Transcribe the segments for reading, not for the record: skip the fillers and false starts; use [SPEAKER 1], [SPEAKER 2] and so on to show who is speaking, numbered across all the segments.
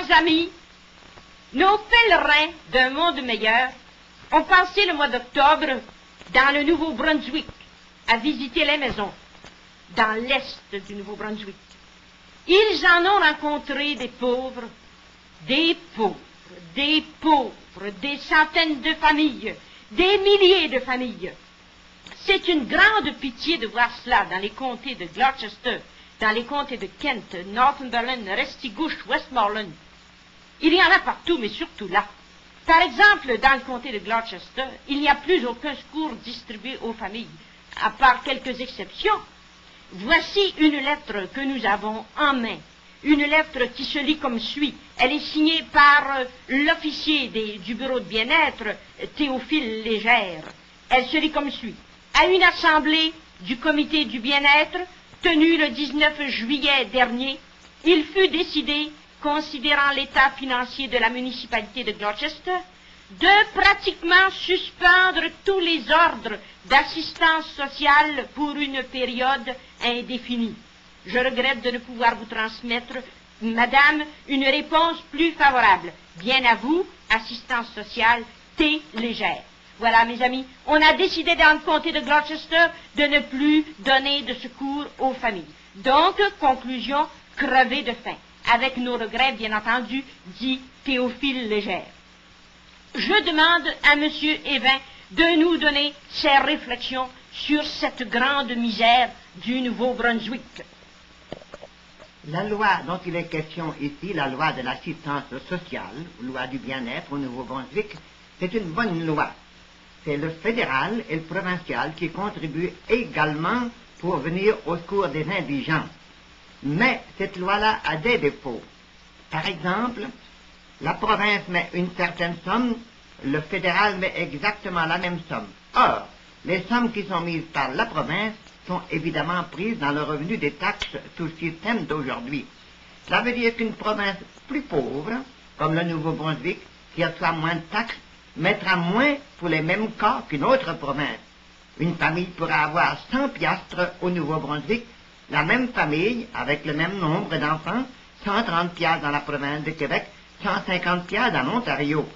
[SPEAKER 1] Chers amis, nos pèlerins d'un monde meilleur ont passé le mois d'octobre dans le Nouveau-Brunswick à visiter les maisons dans l'est du Nouveau-Brunswick. Ils en ont rencontré des pauvres, des pauvres, des pauvres, des centaines de familles, des milliers de familles. C'est une grande pitié de voir cela dans les comtés de Gloucester, dans les comtés de Kent, Northumberland, Restigouche, Westmoreland. Il y en a partout, mais surtout là. Par exemple, dans le comté de Gloucester, il n'y a plus aucun secours distribué aux familles, à part quelques exceptions. Voici une lettre que nous avons en main. Une lettre qui se lit comme suit. Elle est signée par l'officier du bureau de bien-être, Théophile Légère. Elle se lit comme suit. À une assemblée du comité du bien-être, tenue le 19 juillet dernier, il fut décidé, considérant l'état financier de la municipalité de Gloucester, de pratiquement suspendre tous les ordres d'assistance sociale pour une période indéfinie. Je regrette de ne pouvoir vous transmettre, madame, une réponse plus favorable. Bien à vous, assistance sociale, T. Légère. Voilà, mes amis, on a décidé dans le comté de Gloucester de ne plus donner de secours aux familles. Donc, conclusion, crever de faim. Avec nos regrets, bien entendu, dit Théophile Légère. Je demande à M. Evin de nous donner ses réflexions sur cette grande misère du Nouveau-Brunswick.
[SPEAKER 2] La loi dont il est question ici, la loi de l'assistance sociale, loi du bien-être au Nouveau-Brunswick, c'est une bonne loi. C'est le fédéral et le provincial qui contribuent également pour venir au secours des indigents. Mais cette loi-là a des défauts. Par exemple, la province met une certaine somme, le fédéral met exactement la même somme. Or, les sommes qui sont mises par la province sont évidemment prises dans le revenu des taxes sous le système d'aujourd'hui. Cela veut dire qu'une province plus pauvre, comme le Nouveau-Brunswick, qui reçoit moins de taxes, mettra moins pour les mêmes cas qu'une autre province. Une famille pourra avoir 100 piastres au Nouveau-Brunswick, la même famille, avec le même nombre d'enfants, 130 piastres dans la province de Québec, 150 piastres dans l'Ontario.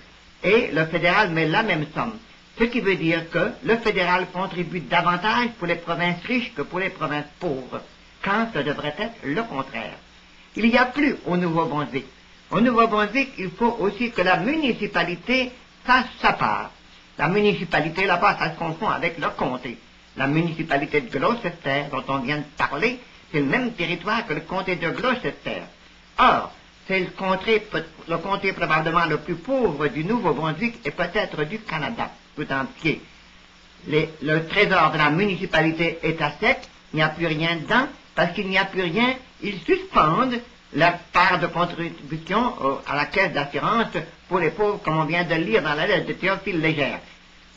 [SPEAKER 2] Et le fédéral met la même somme. Ce qui veut dire que le fédéral contribue davantage pour les provinces riches que pour les provinces pauvres, quand ce devrait être le contraire. Il n'y a plus au Nouveau-Brunswick. Au Nouveau-Brunswick, il faut aussi que la municipalité fasse sa part. La municipalité, là-bas, ça se confond avec le comté. La municipalité de Gloucester, dont on vient de parler, c'est le même territoire que le comté de Gloucester. Or, c'est le comté probablement le plus pauvre du Nouveau-Brunswick et peut-être du Canada tout entier. Le trésor de la municipalité est à sec, il n'y a plus rien dedans, parce qu'il n'y a plus rien, ils suspendent la part de contribution à la caisse d'assurance pour les pauvres, comme on vient de le lire dans la lettre de Théophile Légère.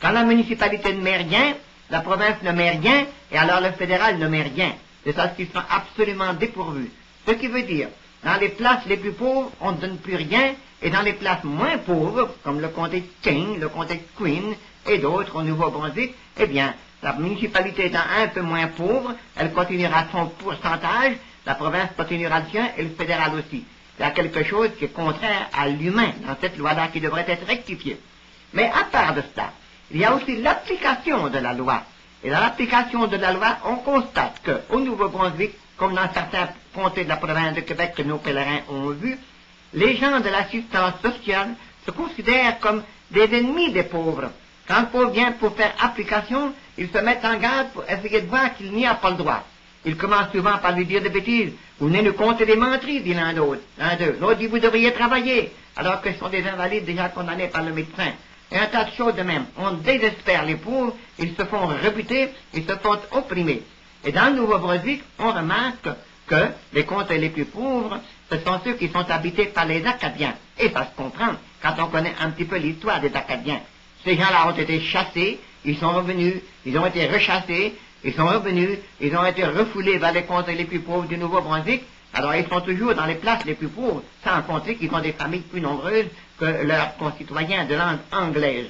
[SPEAKER 2] Quand la municipalité ne met rien, la province ne met rien, et alors le fédéral ne met rien. C'est ça qui sont absolument dépourvus. Ce qui veut dire, dans les places les plus pauvres, on ne donne plus rien, et dans les places moins pauvres, comme le comté de King, le comté de Queen, et d'autres au Nouveau-Brunswick, eh bien, la municipalité étant un peu moins pauvre, elle continuera son pourcentage, la province continuera le sien, et le fédéral aussi. Il y a quelque chose qui est contraire à l'humain dans cette loi-là qui devrait être rectifiée. Mais à part de cela, il y a aussi l'application de la loi. Et dans l'application de la loi, on constate qu'au Nouveau-Brunswick, comme dans certains comtés de la province de Québec que nos pèlerins ont vus, les gens de l'assistance sociale se considèrent comme des ennemis des pauvres. Quand le pauvre vient pour faire application, ils se mettent en garde pour essayer de voir qu'il n'y a pas le droit. Ils commencent souvent par lui dire des bêtises. Vous venez nous compter des menteries, dit l'un d'eux. L'autre dit, vous devriez travailler, alors que ce sont des invalides déjà condamnés par le médecin. Et un tas de choses de même. On désespère les pauvres, ils se font rebuter, ils se font opprimer. Et dans le Nouveau-Brunswick, on remarque que les comtés les plus pauvres, ce sont ceux qui sont habités par les Acadiens. Et ça se comprend quand on connaît un petit peu l'histoire des Acadiens. Ces gens-là ont été chassés, ils sont revenus, ils ont été rechassés, ils sont revenus, ils ont été refoulés vers les comtés les plus pauvres du Nouveau-Brunswick. Alors ils sont toujours dans les places les plus pauvres, sans compter qu'ils ont des familles plus nombreuses que leurs concitoyens de langue anglaise.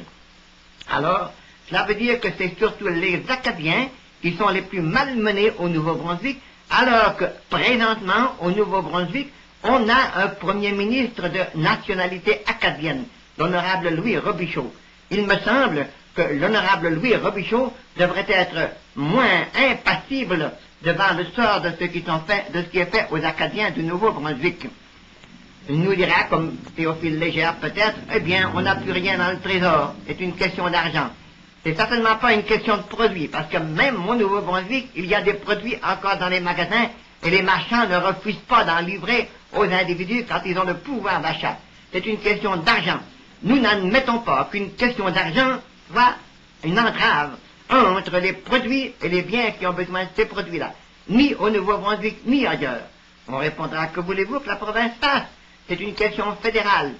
[SPEAKER 2] Alors, cela veut dire que c'est surtout les Acadiens qui sont les plus malmenés au Nouveau-Brunswick, alors que présentement, au Nouveau-Brunswick, On a un Premier ministre de nationalité acadienne, l'honorable Louis Robichaud. Il me semble que l'honorable Louis Robichaud devrait être moins impassible devant le sort de ce qui est fait aux Acadiens du Nouveau-Brunswick. Il nous dira, comme Théophile Légère peut-être, eh bien, on n'a plus rien dans le trésor, c'est une question d'argent. C'est certainement pas une question de produits, parce que même au Nouveau-Brunswick, il y a des produits encore dans les magasins, et les marchands ne refusent pas d'en livrer aux individus quand ils ont le pouvoir d'achat. C'est une question d'argent. Nous n'admettons pas qu'une question d'argent soit une entrave entre les produits et les biens qui ont besoin de ces produits-là, ni au Nouveau-Brunswick, ni ailleurs. On répondra, que voulez-vous que la province fasse? C'est une question fédérale.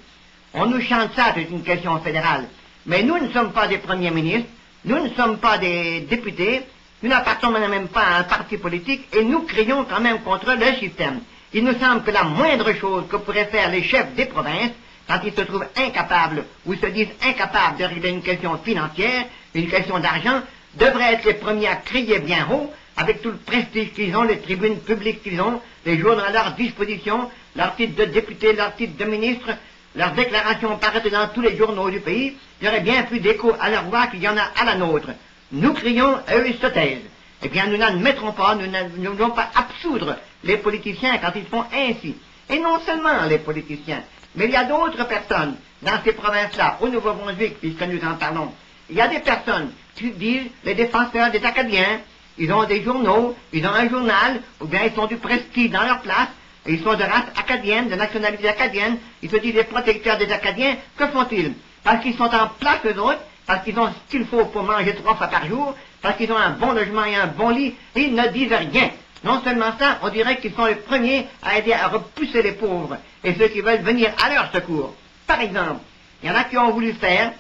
[SPEAKER 2] On nous chante ça, c'est une question fédérale. Mais nous ne sommes pas des premiers ministres, nous ne sommes pas des députés, nous n'appartenons même pas à un parti politique, et nous crions quand même contre le système. Il nous semble que la moindre chose que pourraient faire les chefs des provinces, quand ils se trouvent incapables, ou se disent incapables de régler une question financière, une question d'argent, devraient être les premiers à crier bien haut, avec tout le prestige qu'ils ont, les tribunes publiques qu'ils ont, les journaux à leur disposition, leurs titres de députés, leurs titres de ministres, leurs déclarations paraîtraient dans tous les journaux du pays, il y aurait bien plus d'écho à leur voix qu'il y en a à la nôtre. Nous crions, eux ils se taisent. Eh bien, nous n'admettrons pas, nous ne voulons pas absoudre les politiciens quand ils font ainsi. Et non seulement les politiciens, mais il y a d'autres personnes dans ces provinces-là, au Nouveau-Brunswick, puisque nous en parlons. Il y a des personnes qui disent les défenseurs des Acadiens, ils ont des journaux, ils ont un journal, ou bien ils sont du prestige dans leur place, et ils sont de race acadienne, de nationalité acadienne, ils se disent les protecteurs des Acadiens. Que font-ils? Parce qu'ils sont en place eux autres, parce qu'ils ont ce qu'il faut pour manger 3 fois par jour, parce qu'ils ont un bon logement et un bon lit, et ils ne disent rien. Non seulement ça, on dirait qu'ils sont les premiers à aider à repousser les pauvres, et ceux qui veulent venir à leur secours. Par exemple, il y en a qui ont voulu faire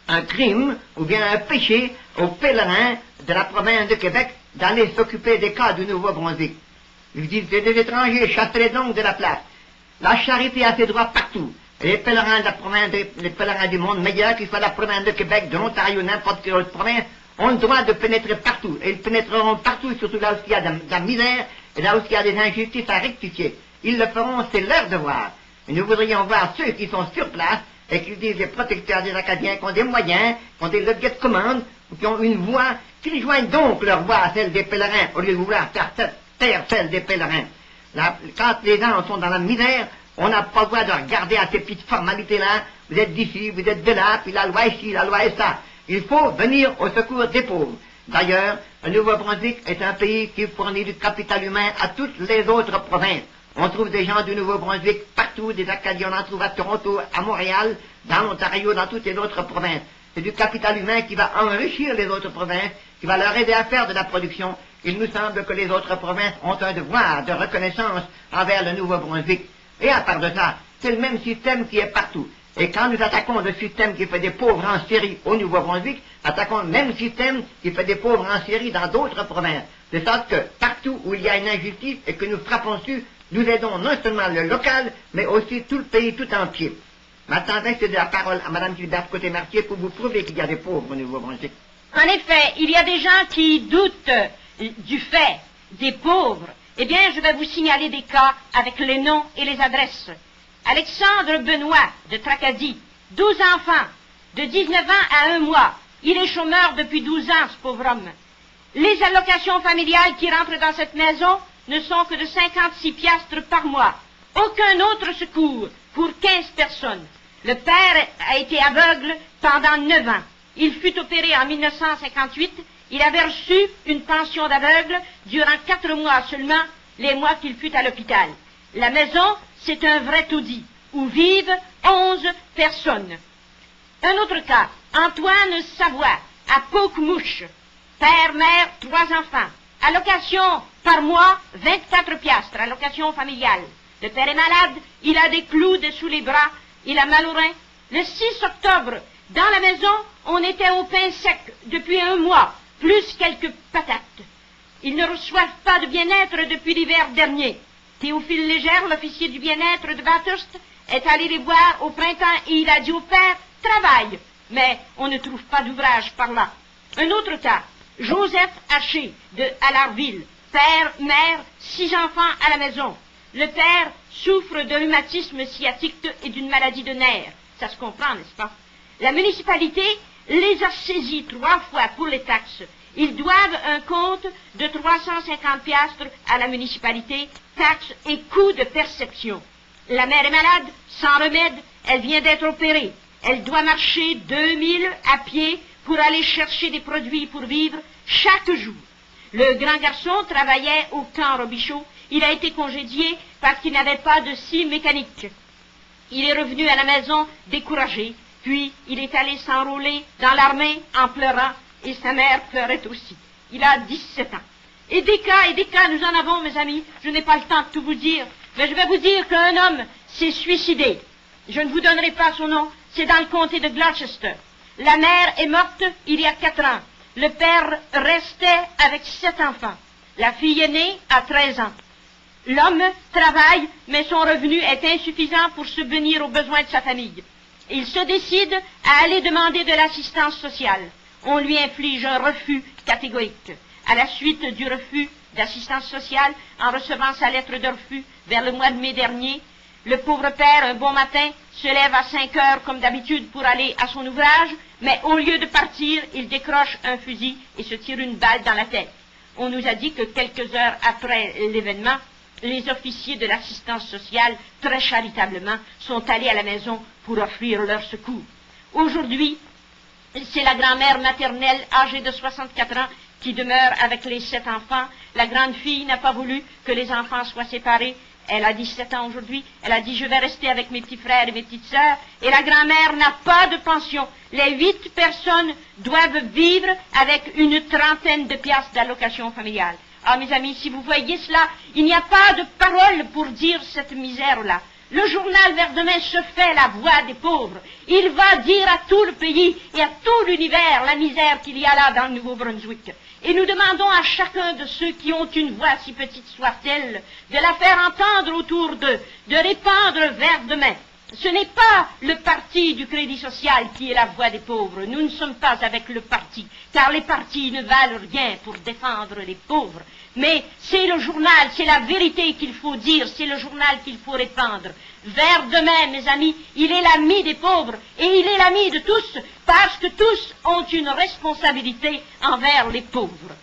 [SPEAKER 2] un crime, ou bien un péché, aux pèlerins de la province de Québec, d'aller s'occuper des cas du Nouveau-Brunswick. Ils disent, c'est des étrangers, chassez-les donc de la place. La charité a ses droits partout. Et les pèlerins de la province, les pèlerins du monde meilleur, qu'ils soient de la province de Québec, de l'Ontario, n'importe quelle autre province, ont le droit de pénétrer partout. Et ils pénétreront partout, surtout là où il y a de la misère, et là où il y a des injustices à rectifier. Ils le feront, c'est leur devoir. Et nous voudrions voir ceux qui sont sur place, et qui disent les protecteurs des Acadiens, qui ont des moyens, qui ont des leviers de commande, ou qui ont une voix, qu'ils joignent donc leur voix à celle des pèlerins, au lieu de vouloir faire taire celle des pèlerins. Là, quand les gens sont dans la misère, on n'a pas le droit de regarder à ces petites formalités-là. Vous êtes d'ici, vous êtes de là, puis la loi est ci, la loi est ça. Il faut venir au secours des pauvres. D'ailleurs, le Nouveau-Brunswick est un pays qui fournit du capital humain à toutes les autres provinces. On trouve des gens du Nouveau-Brunswick partout, des Acadiens, on en trouve à Toronto, à Montréal, dans l'Ontario, dans toutes les autres provinces. C'est du capital humain qui va enrichir les autres provinces, qui va leur aider à faire de la production. Il nous semble que les autres provinces ont un devoir de reconnaissance envers le Nouveau-Brunswick. Et à part de ça, c'est le même système qui est partout. Et quand nous attaquons le système qui fait des pauvres en série au Nouveau-Brunswick, attaquons le même système qui fait des pauvres en série dans d'autres provinces. De sorte que partout où il y a une injustice et que nous frappons dessus, nous aidons non seulement le local, mais aussi tout le pays tout entier. Maintenant, c'est de la parole à Mme Gilberte Côté-Mercier pour vous prouver qu'il y a des pauvres au Nouveau-Brunswick.
[SPEAKER 1] En effet, il y a des gens qui doutent du fait des pauvres. Eh bien, je vais vous signaler des cas avec les noms et les adresses. Alexandre Benoît, de Tracadie, 12 enfants, de 19 ans à 1 mois. Il est chômeur depuis 12 ans, ce pauvre homme. Les allocations familiales qui rentrent dans cette maison ne sont que de 56 piastres par mois. Aucun autre secours pour 15 personnes. Le père a été aveugle pendant 9 ans. Il fut opéré en 1958. Il avait reçu une pension d'aveugle durant 4 mois seulement, les mois qu'il fut à l'hôpital. La maison, c'est un vrai taudis, où vivent 11 personnes. Un autre cas, Antoine Savoie, à Pauquemouche. Père, mère, 3 enfants. Allocation par mois, 24 piastres, allocation familiale. Le père est malade, il a des clous dessous les bras, il a mal au rein. Le 6 octobre, dans la maison, on était au pain sec depuis 1 mois, plus quelques patates. Ils ne reçoivent pas de bien-être depuis l'hiver dernier. Théophile Légère, l'officier du bien-être de Bathurst, est allé les voir au printemps et il a dit au père, travaille. Mais on ne trouve pas d'ouvrage par là. Un autre cas, Joseph Haché de Allarville, père, mère, 6 enfants à la maison. Le père souffre de rhumatisme sciatique et d'une maladie de nerfs. Ça se comprend, n'est-ce pas? La municipalité les a saisis 3 fois pour les taxes. Ils doivent un compte de 350 piastres à la municipalité, taxes et coûts de perception. La mère est malade, sans remède, elle vient d'être opérée. Elle doit marcher 2000 à pied pour aller chercher des produits pour vivre chaque jour. Le grand garçon travaillait au camp Robichaud. Il a été congédié parce qu'il n'avait pas de scie mécanique. Il est revenu à la maison découragé, puis il est allé s'enrôler dans l'armée en pleurant, et sa mère pleurait aussi. Il a 17 ans. Et des cas, nous en avons, mes amis. Je n'ai pas le temps de tout vous dire, mais je vais vous dire qu'un homme s'est suicidé. Je ne vous donnerai pas son nom, c'est dans le comté de Gloucester. La mère est morte il y a 4 ans. Le père restait avec 7 enfants. La fille aînée a 13 ans. L'homme travaille, mais son revenu est insuffisant pour subvenir aux besoins de sa famille. Il se décide à aller demander de l'assistance sociale. On lui inflige un refus catégorique. À la suite du refus d'assistance sociale, en recevant sa lettre de refus vers le mois de mai dernier, le pauvre père, un bon matin, se lève à 5 heures comme d'habitude pour aller à son ouvrage, mais au lieu de partir, il décroche un fusil et se tire une balle dans la tête. On nous a dit que quelques heures après l'événement, les officiers de l'assistance sociale, très charitablement, sont allés à la maison pour offrir leur secours. Aujourd'hui, c'est la grand-mère maternelle âgée de 64 ans qui demeure avec les 7 enfants. La grande fille n'a pas voulu que les enfants soient séparés. Elle a 17 ans aujourd'hui. Elle a dit, je vais rester avec mes petits frères et mes petites sœurs. Et la grand-mère n'a pas de pension. Les 8 personnes doivent vivre avec une 30aine de piastres d'allocation familiale. Ah, mes amis, si vous voyez cela, il n'y a pas de parole pour dire cette misère-là. Le journal Vers demain se fait la voix des pauvres. Il va dire à tout le pays et à tout l'univers la misère qu'il y a là dans le Nouveau-Brunswick. Et nous demandons à chacun de ceux qui ont une voix, si petite soit-elle, de la faire entendre autour d'eux, de répandre Vers demain. Ce n'est pas le parti du Crédit social qui est la voix des pauvres. Nous ne sommes pas avec le parti, car les partis ne valent rien pour défendre les pauvres. Mais c'est le journal, c'est la vérité qu'il faut dire, c'est le journal qu'il faut répandre. Vers demain, mes amis, il est l'ami des pauvres, et il est l'ami de tous, parce que tous ont une responsabilité envers les pauvres.